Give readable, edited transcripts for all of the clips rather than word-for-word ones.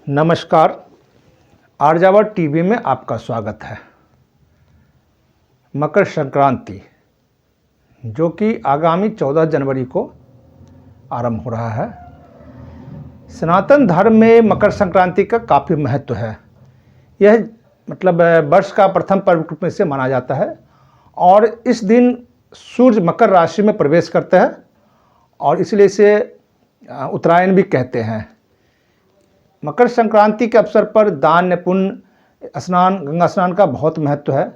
नमस्कार। आर्यावर्त टीवी में आपका स्वागत है। मकर संक्रांति जो कि आगामी 14 जनवरी को आरंभ हो रहा है। सनातन धर्म में मकर संक्रांति का काफ़ी महत्व है। यह वर्ष का प्रथम पर्व के रूप में से माना जाता है और इस दिन सूर्य मकर राशि में प्रवेश करते हैं और इसलिए इसे उत्तरायण भी कहते हैं। मकर संक्रांति के अवसर पर दान पुण्य स्नान गंगा स्नान का बहुत महत्व है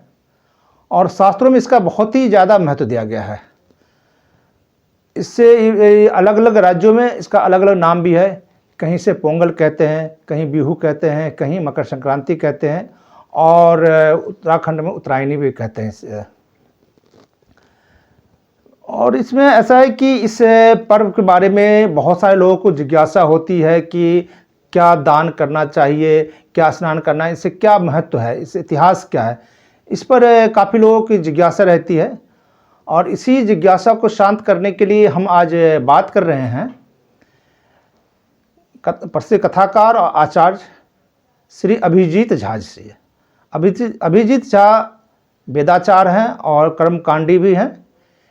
और शास्त्रों में इसका बहुत ही ज़्यादा महत्व दिया गया है। इससे अलग अलग राज्यों में इसका अलग अलग नाम भी है। कहीं से पोंगल कहते हैं, कहीं बिहू कहते हैं, कहीं मकर संक्रांति कहते हैं और उत्तराखंड में उत्तरायणी भी कहते हैं इसे। और इसमें ऐसा है कि इस पर्व के बारे में बहुत सारे लोगों को जिज्ञासा होती है कि क्या दान करना चाहिए, क्या स्नान करना है, इससे क्या महत्व है, इस इतिहास क्या है, इस पर काफ़ी लोगों की जिज्ञासा रहती है। और इसी जिज्ञासा को शांत करने के लिए हम आज बात कर रहे हैं प्रसिद्ध कथाकार और आचार्य श्री अभिजीत झा से। अभिजीत झा वेदाचार्य हैं और कर्मकांडी भी हैं।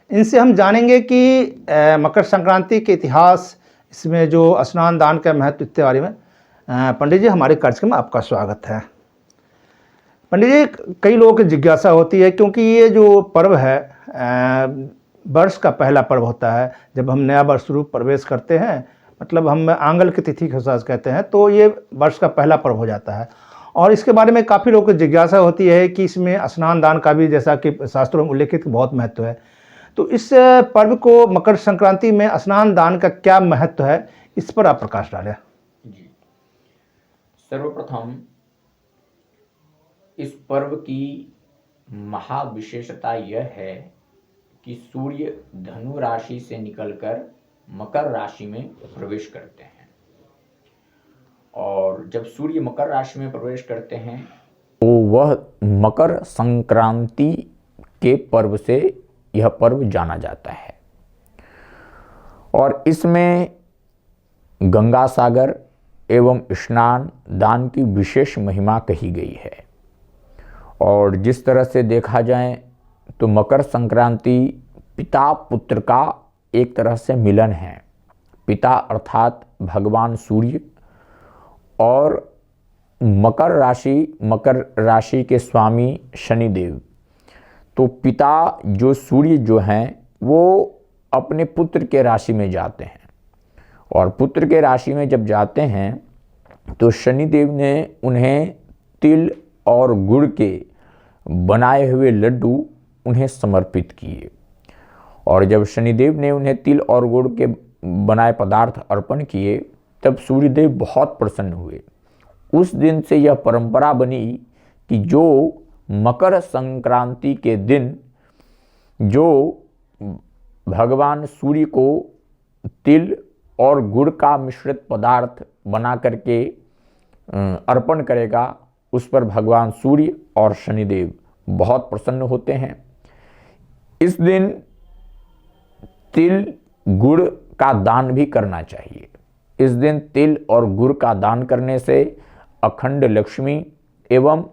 इनसे हम जानेंगे कि मकर संक्रांति के इतिहास, इसमें जो स्नान दान का महत्व इत्यादि बारे में। पंडित जी, हमारे कार्यक्रम में आपका स्वागत है। पंडित जी, कई लोगों की जिज्ञासा होती है क्योंकि ये जो पर्व है वर्ष का पहला पर्व होता है। जब हम नया वर्ष रूप प्रवेश करते हैं, हम आंगल की तिथि के साथ कहते हैं, तो ये वर्ष का पहला पर्व हो जाता है। और इसके बारे में काफ़ी लोगों की जिज्ञासा होती है कि इसमें स्नान दान का भी, जैसा कि शास्त्रों में उल्लेखित, बहुत महत्व है। तो इस पर्व को मकर संक्रांति में स्नान दान का क्या महत्व है, इस पर आप प्रकाश डालें। जी, सर्वप्रथम इस पर्व की महाविशेषता यह है कि सूर्य धनु राशि से निकलकर मकर राशि में प्रवेश करते हैं और जब सूर्य मकर राशि में प्रवेश करते हैं तो वह मकर संक्रांति के पर्व से यह पर्व जाना जाता है। और इसमें गंगा सागर एवं स्नान दान की विशेष महिमा कही गई है। और जिस तरह से देखा जाए तो मकर संक्रांति पिता पुत्र का एक तरह से मिलन है। पिता अर्थात भगवान सूर्य और मकर राशि के स्वामी शनिदेव। तो पिता जो सूर्य जो हैं वो अपने पुत्र के राशि में जाते हैं और पुत्र के राशि में जब जाते हैं तो शनिदेव ने उन्हें तिल और गुड़ के बनाए हुए लड्डू उन्हें समर्पित किए। और जब शनिदेव ने उन्हें तिल और गुड़ के बनाए पदार्थ अर्पण किए तब सूर्यदेव बहुत प्रसन्न हुए। उस दिन से यह परंपरा बनी कि जो मकर संक्रांति के दिन जो भगवान सूर्य को तिल और गुड़ का मिश्रित पदार्थ बना करके अर्पण करेगा, उस पर भगवान सूर्य और शनिदेव बहुत प्रसन्न होते हैं। इस दिन तिल गुड़ का दान भी करना चाहिए। इस दिन तिल और गुड़ का दान करने से अखंड लक्ष्मी एवं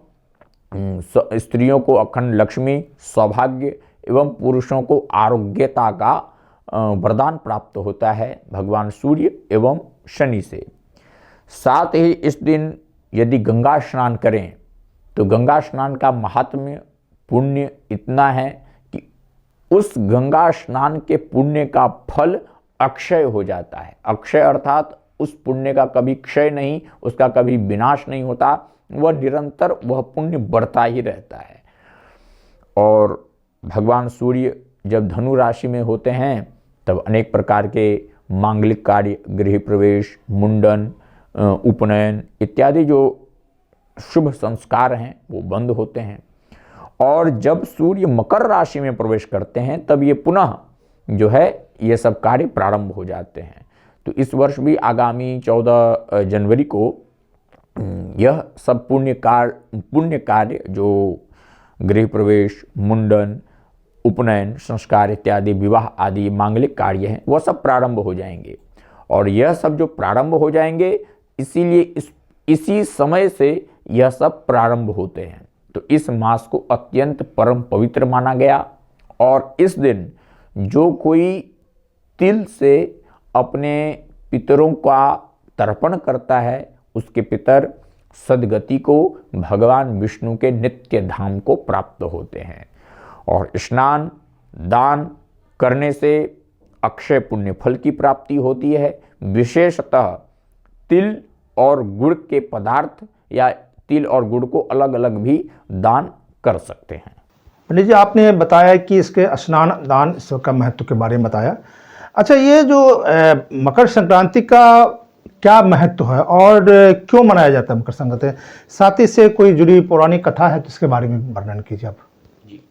स्त्रियों को अखंड लक्ष्मी, सौभाग्य एवं पुरुषों को आरोग्यता का वरदान प्राप्त होता है भगवान सूर्य एवं शनि से। साथ ही इस दिन यदि गंगा स्नान करें तो गंगा स्नान का महात्म्य पुण्य इतना है कि उस गंगा स्नान के पुण्य का फल अक्षय हो जाता है। अक्षय अर्थात उस पुण्य का कभी क्षय नहीं, उसका कभी विनाश नहीं होता, वह निरंतर वह पुण्य बढ़ता ही रहता है। और भगवान सूर्य जब धनु राशि में होते हैं तब अनेक प्रकार के मांगलिक कार्य, गृह प्रवेश, मुंडन, उपनयन इत्यादि जो शुभ संस्कार हैं वो बंद होते हैं। और जब सूर्य मकर राशि में प्रवेश करते हैं तब ये पुनः जो है ये सब कार्य प्रारंभ हो जाते हैं। तो इस वर्ष भी आगामी 14 जनवरी को यह सब पुण्य कार्य जो गृह प्रवेश, मुंडन, उपनयन संस्कार इत्यादि, विवाह आदि मांगलिक कार्य हैं, वह सब प्रारंभ हो जाएंगे। और यह सब जो प्रारंभ हो जाएंगे, इसीलिए इस इसी समय से यह सब प्रारंभ होते हैं। तो इस मास को अत्यंत परम पवित्र माना गया और इस दिन जो कोई तिल से अपने पितरों का तर्पण करता है उसके पितर सदगति को भगवान विष्णु के नित्य धाम को प्राप्त होते हैं। और स्नान दान करने से अक्षय पुण्य फल की प्राप्ति होती है। विशेषतः तिल और गुड़ के पदार्थ या तिल और गुड़ को अलग अलग भी दान कर सकते हैं। पंडित जी, आपने बताया कि इसके स्नान दान इसका महत्व के बारे में बताया। अच्छा, ये जो मकर संक्रांति का क्या महत्व है और क्यों मनाया जाता है मकर संक्रांति, साथ ही से कोई जुड़ी पौराणिक कथा है तो इसके बारे में वर्णन कीजिए आप। जी,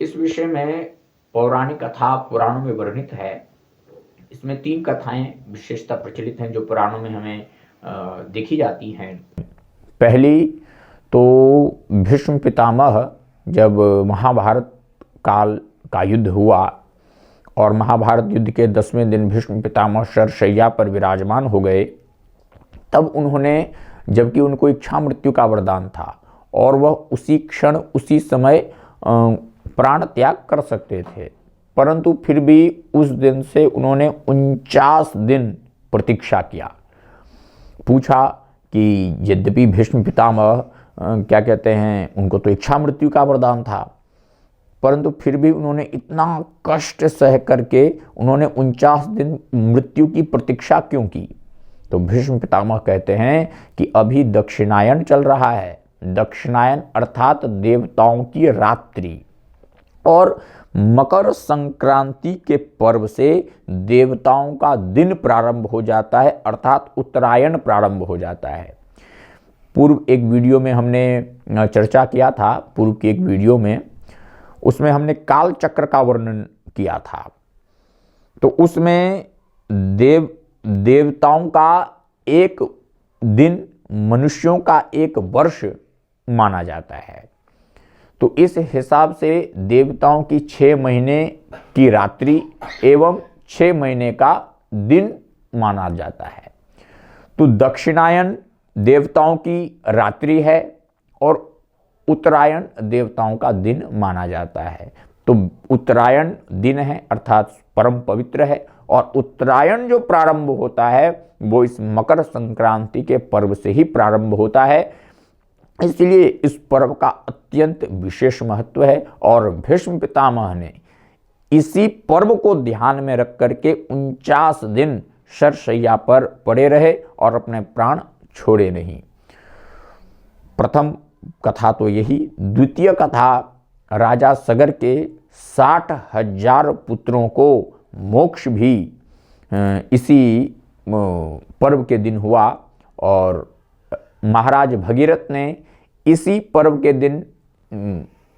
इस विषय में पौराणिक कथा पुराणों में वर्णित है। इसमें 3 कथाएं विशेषता प्रचलित हैं जो पुराणों में हमें देखी जाती हैं। पहली तो भीष्म पितामह जब महाभारत काल का युद्ध हुआ और महाभारत युद्ध के 10वें दिन भीष्म पितामह शरशैया पर विराजमान हो गए, तब उन्होंने, जबकि उनको इच्छा मृत्यु का वरदान था और वह उसी क्षण उसी समय प्राण त्याग कर सकते थे, परंतु फिर भी उस दिन से उन्होंने 49 दिन प्रतीक्षा किया। पूछा कि यद्यपि भीष्म पितामह क्या कहते हैं, उनको तो इच्छा मृत्यु का वरदान था, परंतु फिर भी उन्होंने इतना कष्ट सह करके उन्होंने 49 दिन मृत्यु की प्रतीक्षा क्यों की। तो भीष्म पितामह कहते हैं कि अभी दक्षिणायन चल रहा है। दक्षिणायन अर्थात देवताओं की रात्रि, और मकर संक्रांति के पर्व से देवताओं का दिन प्रारंभ हो जाता है, अर्थात उत्तरायण प्रारंभ हो जाता है। पूर्व एक वीडियो में हमने चर्चा किया था, पूर्व की एक वीडियो में, उसमें हमने काल चक्र का वर्णन किया था। तो उसमें देवताओं का एक दिन मनुष्यों का एक वर्ष माना जाता है। तो इस हिसाब से देवताओं की 6 महीने की रात्रि एवं 6 महीने का दिन माना जाता है। तो दक्षिणायन देवताओं की रात्रि है और उत्तरायण देवताओं का दिन माना जाता है। तो उत्तरायण दिन है अर्थात परम पवित्र है, और उत्तरायण जो प्रारंभ होता है वो इस मकर संक्रांति के पर्व से ही प्रारंभ होता है। इसलिए इस पर्व का अत्यंत विशेष महत्व है और भीष्म पितामह ने इसी पर्व को ध्यान में रख करके 49 दिन शरशैया पर पड़े रहे और अपने प्राण छोड़े नहीं। प्रथम कथा तो यही। द्वितीय कथा, राजा सगर के 60,000 पुत्रों को मोक्ष भी इसी पर्व के दिन हुआ, और महाराज भगीरथ ने इसी पर्व के दिन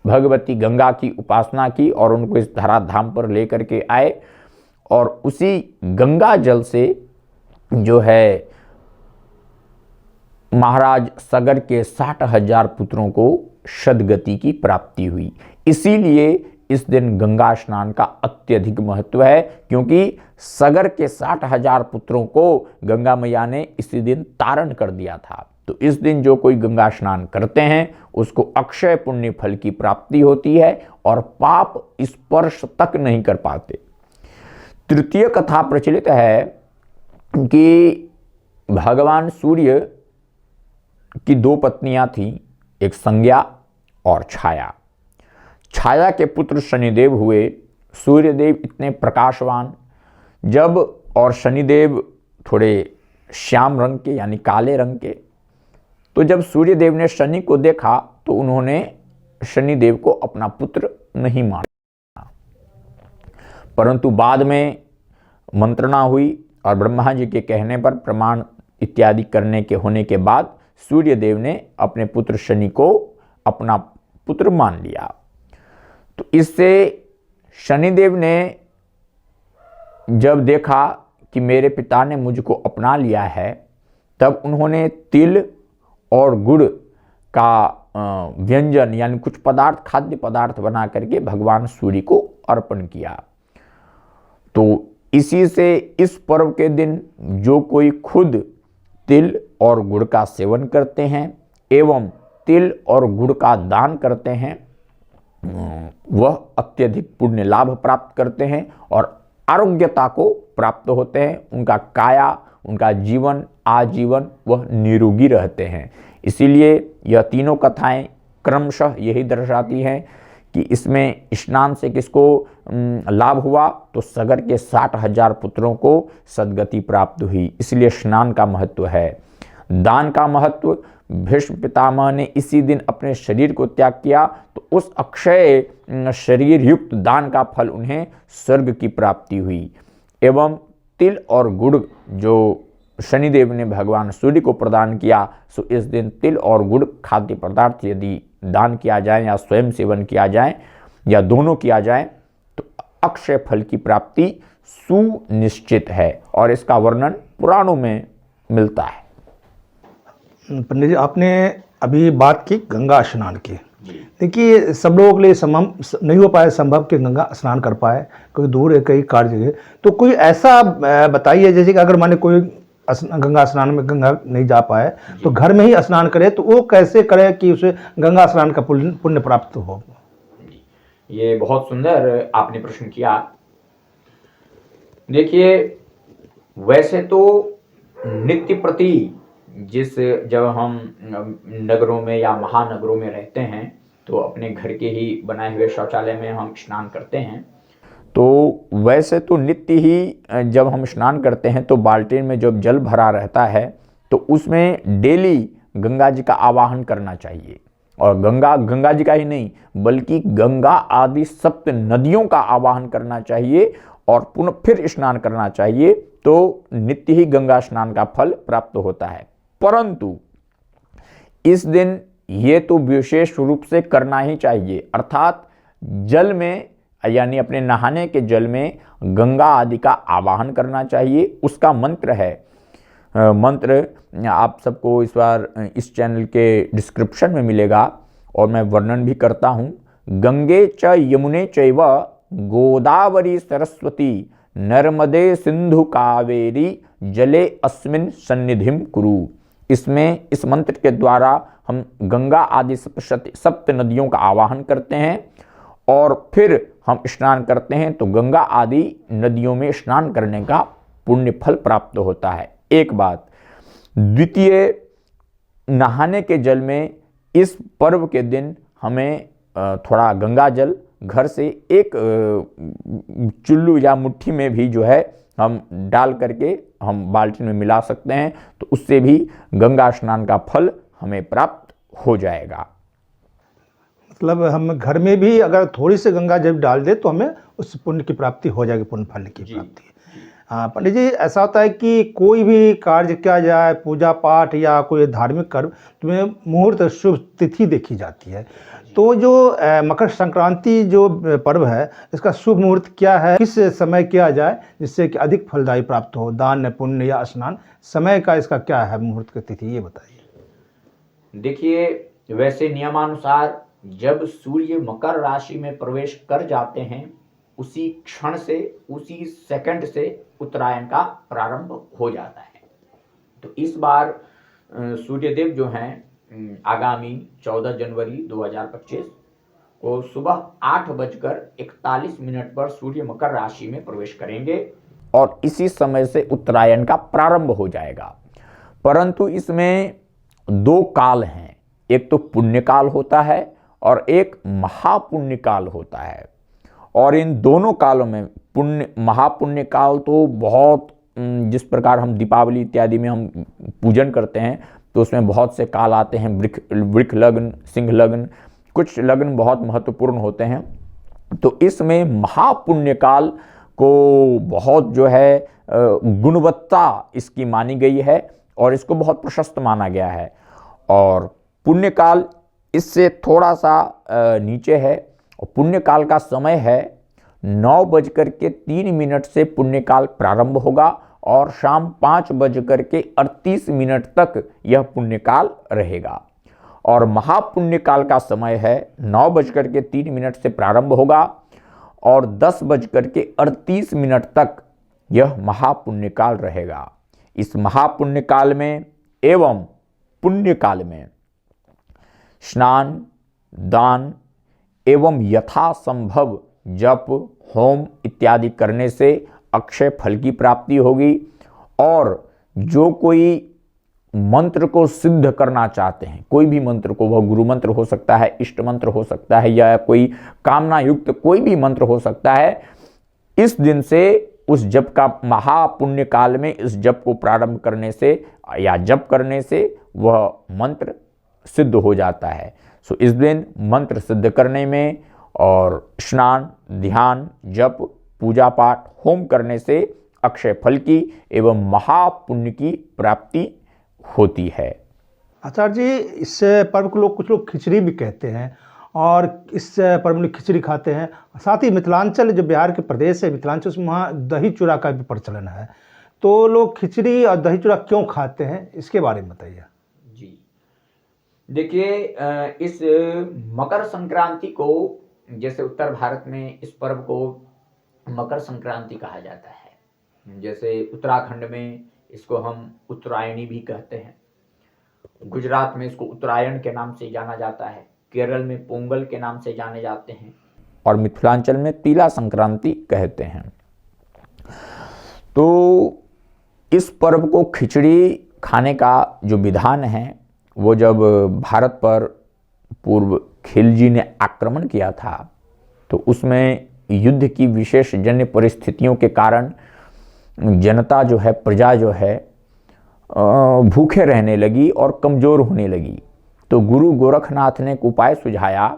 भगवती गंगा की उपासना की और उनको इस धराधाम पर लेकर के आए, और उसी गंगा जल से जो है महाराज सगर के 60,000 पुत्रों को सदगति की प्राप्ति हुई। इसीलिए इस दिन गंगा स्नान का अत्यधिक महत्व है, क्योंकि सगर के 60,000 पुत्रों को गंगा मैया ने इसी दिन तारण कर दिया था। तो इस दिन जो कोई गंगा स्नान करते हैं उसको अक्षय पुण्य फल की प्राप्ति होती है और पाप स्पर्श तक नहीं कर पाते। तृतीय कथा प्रचलित है कि भगवान सूर्य की 2 पत्नियां थीं, एक संज्ञा और छाया। छाया के पुत्र शनिदेव हुए। सूर्यदेव इतने प्रकाशवान जब, और शनिदेव थोड़े श्याम रंग के यानी काले रंग के, तो जब सूर्यदेव ने शनि को देखा तो उन्होंने शनिदेव को अपना पुत्र नहीं माना, परंतु बाद में मंत्रणा हुई और ब्रह्मा जी के कहने पर प्रमाण इत्यादि करने के होने के बाद सूर्यदेव ने अपने पुत्र शनि को अपना पुत्र मान लिया। तो इससे शनिदेव ने जब देखा कि मेरे पिता ने मुझको अपना लिया है, तब उन्होंने तिल और गुड़ का व्यंजन यानी कुछ पदार्थ, खाद्य पदार्थ बना करके भगवान सूर्य को अर्पण किया। तो इसी से इस पर्व के दिन जो कोई खुद तिल और गुड़ का सेवन करते हैं एवं तिल और गुड़ का दान करते हैं, वह अत्यधिक पुण्य लाभ प्राप्त करते हैं और आरोग्यता को प्राप्त होते हैं। उनका काया, उनका जीवन आजीवन वह निरोगी रहते हैं। इसीलिए यह तीनों कथाएं क्रमशः यही दर्शाती हैं कि इसमें स्नान से किसको लाभ हुआ, तो सगर के 60,000 पुत्रों को सद्गति प्राप्त हुई। इसलिए स्नान का महत्व है। दान का महत्व, भीष्म पितामह ने इसी दिन अपने शरीर को त्याग किया, तो उस अक्षय शरीर युक्त दान का फल उन्हें स्वर्ग की प्राप्ति हुई। एवं तिल और गुड़ जो शनिदेव ने भगवान सूर्य को प्रदान किया, सो इस दिन तिल और गुड़ खाद्य पदार्थ यदि दान किया जाए या स्वयं सेवन किया जाए या दोनों किया जाए तो अक्षय फल की प्राप्ति सुनिश्चित है और इसका वर्णन पुराणों में मिलता है। पंडित जी, आपने अभी बात की गंगा स्नान की। देखिए, सब लोगों के लिए संभव नहीं हो पाए संभव कि गंगा स्नान कर पाए, कोई दूर है, कई कार्य है, तो कोई ऐसा बताइए, जैसे कि अगर माने कोई गंगा स्नान में गंगा नहीं जा पाए तो घर में ही स्नान करे, तो वो कैसे करे कि उसे गंगा स्नान का पुण्य प्राप्त हो? ये बहुत सुंदर आपने प्रश्न किया। देखिए, वैसे तो नित्य प्रति जब हम नगरों में या महानगरों में रहते हैं तो अपने घर के ही बनाए हुए शौचालय में हम स्नान करते हैं। तो वैसे तो नित्य ही जब हम स्नान करते हैं तो बाल्टी में जब जल भरा रहता है तो उसमें डेली गंगा जी का आवाहन करना चाहिए। और गंगा जी का ही नहीं बल्कि गंगा आदि सप्त नदियों का आवाहन करना चाहिए और पुनः फिर स्नान करना चाहिए, तो नित्य ही गंगा स्नान का फल प्राप्त होता है। परंतु इस दिन ये तो विशेष रूप से करना ही चाहिए, अर्थात जल में यानी अपने नहाने के जल में गंगा आदि का आवाहन करना चाहिए। उसका मंत्र है, मंत्र आप सबको इस बार इस चैनल के डिस्क्रिप्शन में मिलेगा और मैं वर्णन भी करता हूँ। गंगे च यमुने चैव गोदावरी सरस्वती नर्मदे सिंधु कावेरी जले अस्मिन् सन्निधिम कुरु। इसमें इस मंत्र के द्वारा हम गंगा आदि सप्त नदियों का आवाहन करते हैं और फिर हम स्नान करते हैं, तो गंगा आदि नदियों में स्नान करने का पुण्य फल प्राप्त होता है। एक बात। द्वितीय, नहाने के जल में इस पर्व के दिन हमें थोड़ा गंगा जल घर से एक चुल्लू या मुट्ठी में भी जो है हम डाल करके हम बाल्टी में मिला सकते हैं, तो उससे भी गंगा स्नान का फल हमें प्राप्त हो जाएगा। मतलब हम घर में भी अगर थोड़ी सी गंगा जब डाल दे तो हमें उस पुण्य की प्राप्ति हो जाएगी, पुण्य फल की प्राप्ति। हाँ पंडित जी, ऐसा होता है कि कोई भी कार्य किया जाए, पूजा पाठ या कोई धार्मिक कर्म, तो मुहूर्त शुभ तिथि देखी जाती है। तो जो मकर संक्रांति जो पर्व है, इसका शुभ मुहूर्त क्या है, किस समय किया जाए जिससे कि अधिक फलदायी प्राप्त हो, दान पुण्य या स्नान, समय का इसका क्या है मुहूर्त की तिथि, ये बताइए। देखिए, वैसे नियमानुसार जब सूर्य मकर राशि में प्रवेश कर जाते हैं उसी क्षण से, उसी सेकंड से उत्तरायण का प्रारंभ हो जाता है। तो इस बार सूर्यदेव जो हैं आगामी 14 जनवरी 2025 को सुबह 8:41 पर सूर्य मकर राशि में प्रवेश करेंगे और इसी समय से उत्तरायण का प्रारंभ हो जाएगा। परंतु इसमें दो काल हैं, एक तो पुण्य काल होता है और एक महापुण्य काल होता है। और इन दोनों कालों में महापुण्य काल तो बहुत, जिस प्रकार हम दीपावली इत्यादि में हम पूजन करते हैं तो उसमें बहुत से काल आते हैं, वृक्ष लग्न, सिंह लग्न, कुछ लग्न बहुत महत्वपूर्ण होते हैं। तो इसमें महापुण्य काल को बहुत जो है गुणवत्ता इसकी मानी गई है और इसको बहुत प्रशस्त माना गया है। और पुण्य काल इससे थोड़ा सा नीचे है और पुण्य काल का समय है 9:03 से पुण्य काल प्रारंभ होगा और शाम 5:38 तक यह पुण्य काल रहेगा। और महापुण्य काल का समय है 9:03 से प्रारंभ होगा और 10:38 तक यह महापुण्य काल रहेगा। इस महापुण्य काल में एवं पुण्य काल में स्नान, दान एवं यथासंभव जप, होम इत्यादि करने से अक्षय फल की प्राप्ति होगी। और जो कोई मंत्र को सिद्ध करना चाहते हैं, कोई भी मंत्र को, वह गुरु मंत्र हो सकता है, इष्ट मंत्र हो सकता है, या कोई कामना युक्त कोई भी मंत्र हो सकता है, इस दिन से उस जप का, महापुण्य काल में इस जप को प्रारंभ करने से या जप करने से वह मंत्र सिद्ध हो जाता है। सो इस दिन मंत्र सिद्ध करने में और स्नान, ध्यान, जप, पूजा पाठ, होम करने से अक्षय फल की एवं महापुण्य की प्राप्ति होती है। आचार्य जी, इस पर्व को कुछ लोग खिचड़ी भी कहते हैं और इस पर्व में खिचड़ी खाते हैं। साथ ही मिथिलांचल, जो बिहार के प्रदेश है मिथिलांचल, उसमें वहाँ दही चूड़ा का भी प्रचलन है। तो लोग खिचड़ी और दही चूड़ा क्यों खाते हैं, इसके बारे में बताइए। जी देखिए, इस मकर संक्रांति को, जैसे उत्तर भारत में इस पर्व को मकर संक्रांति कहा जाता है, जैसे उत्तराखंड में इसको हम उत्तरायणी भी कहते हैं, गुजरात में इसको उत्तरायण के नाम से जाना जाता है, केरल में पोंगल के नाम से जाने जाते हैं, और मिथिलांचल में तिला संक्रांति कहते हैं। तो इस पर्व को खिचड़ी खाने का जो विधान है, वो जब भारत पर पूर्व खिलजी ने आक्रमण किया था, तो उसमें युद्ध की विशेष जन्य परिस्थितियों के कारण जनता जो है, प्रजा जो है, भूखे रहने लगी और कमज़ोर होने लगी। तो गुरु गोरखनाथ ने एक उपाय सुझाया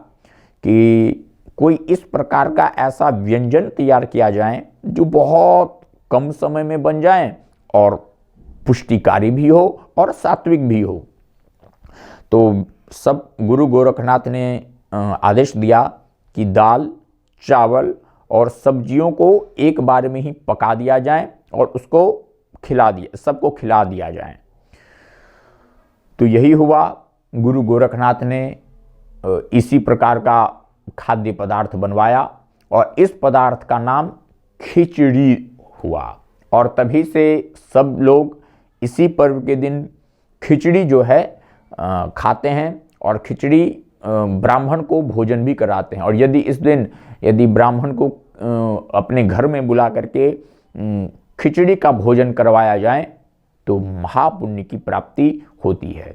कि कोई इस प्रकार का ऐसा व्यंजन तैयार किया जाए जो बहुत कम समय में बन जाए और पुष्टिकारी भी हो और सात्विक भी हो। तो सब गुरु गोरखनाथ ने आदेश दिया कि दाल, चावल और सब्जियों को एक बार में ही पका दिया जाए और उसको सबको खिला दिया जाए। तो यही हुआ। गुरु गोरखनाथ ने इसी प्रकार का खाद्य पदार्थ बनवाया और इस पदार्थ का नाम खिचड़ी हुआ। और तभी से सब लोग इसी पर्व के दिन खिचड़ी जो है खाते हैं और खिचड़ी ब्राह्मण को भोजन भी कराते हैं। और यदि ब्राह्मण को अपने घर में बुला करके खिचड़ी का भोजन करवाया जाए तो महापुण्य की प्राप्ति होती है।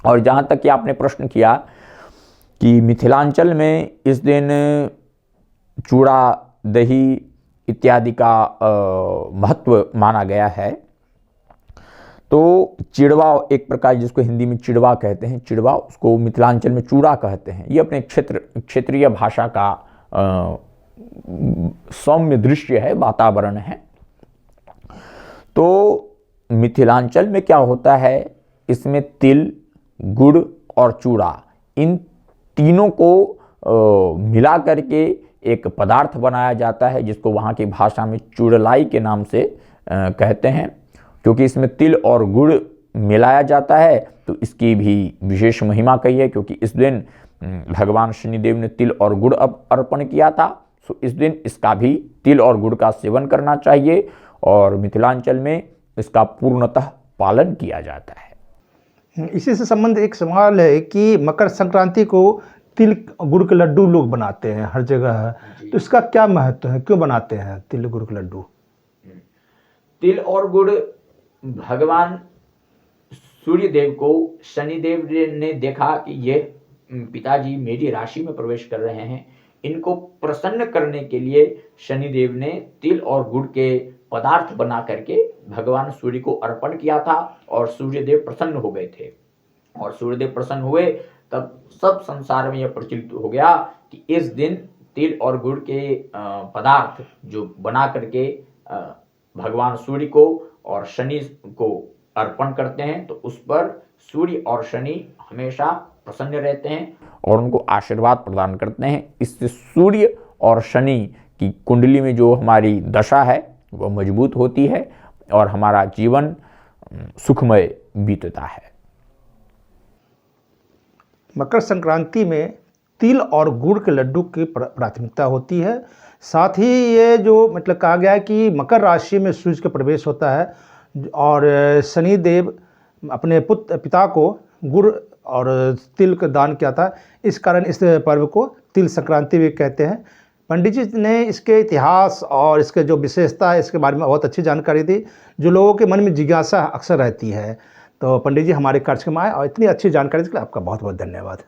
और जहाँ तक कि आपने प्रश्न किया कि मिथिलांचल में इस दिन चूड़ा, दही इत्यादि का महत्व माना गया है, तो चिड़वा एक प्रकार, जिसको हिंदी में चिड़वा कहते हैं, चिड़वा, उसको मिथिलांचल में चूड़ा कहते हैं। ये अपने क्षेत्रीय भाषा का सौम्य दृश्य है, वातावरण है। तो मिथिलांचल में क्या होता है, इसमें तिल, गुड़ और चूड़ा, इन तीनों को मिला करके एक पदार्थ बनाया जाता है, जिसको वहाँ की भाषा में चूड़लाई के नाम से कहते हैं। क्योंकि इसमें तिल और गुड़ मिलाया जाता है तो इसकी भी विशेष महिमा कही है, क्योंकि इस दिन भगवान शनिदेव ने तिल और गुड़ अर्पण किया था। सो इस दिन इसका भी तिल और गुड़ का सेवन करना चाहिए और मिथिलांचल में इसका पूर्णतः पालन किया जाता है। इसी से संबंध एक सवाल है कि मकर संक्रांति को तिल गुड़ के लड्डू लोग बनाते हैं हर जगह, तो इसका क्या महत्व है, क्यों बनाते हैं तिल गुड़ के लड्डू? तिल और गुड़ भगवान सूर्यदेव को शनिदेव ने देखा कि ये पिताजी मेरी राशि में प्रवेश कर रहे हैं, इनको प्रसन्न करने के लिए शनिदेव ने तिल और गुड़ के पदार्थ बना करके भगवान सूर्य को अर्पण किया था और सूर्यदेव प्रसन्न हो गए थे। और सूर्यदेव प्रसन्न हुए तब सब संसार में यह प्रचलित हो गया कि इस दिन तिल और गुड़ के पदार्थ जो बना करके भगवान सूर्य को और शनि को अर्पण करते हैं, तो उस पर सूर्य और शनि हमेशा प्रसन्न रहते हैं और उनको आशीर्वाद प्रदान करते हैं। इससे सूर्य और शनि की कुंडली में जो हमारी दशा है वह मजबूत होती है और हमारा जीवन सुखमय बीतता है। मकर संक्रांति में तिल और गुड़ के लड्डू की प्राथमिकता होती है। साथ ही ये जो मतलब कहा गया है कि मकर राशि में सूर्य का प्रवेश होता है और शनिदेव अपने पिता को गुड़ और तिल का दान किया था। इस कारण इस पर्व को तिल संक्रांति भी कहते हैं। पंडित जी ने इसके इतिहास और इसके जो विशेषता है इसके बारे में बहुत अच्छी जानकारी दी, जो लोगों के मन में जिज्ञासा अक्सर रहती है। तो पंडित जी हमारे कार्यक्रम में आए और इतनी अच्छी जानकारी के लिए आपका बहुत बहुत धन्यवाद।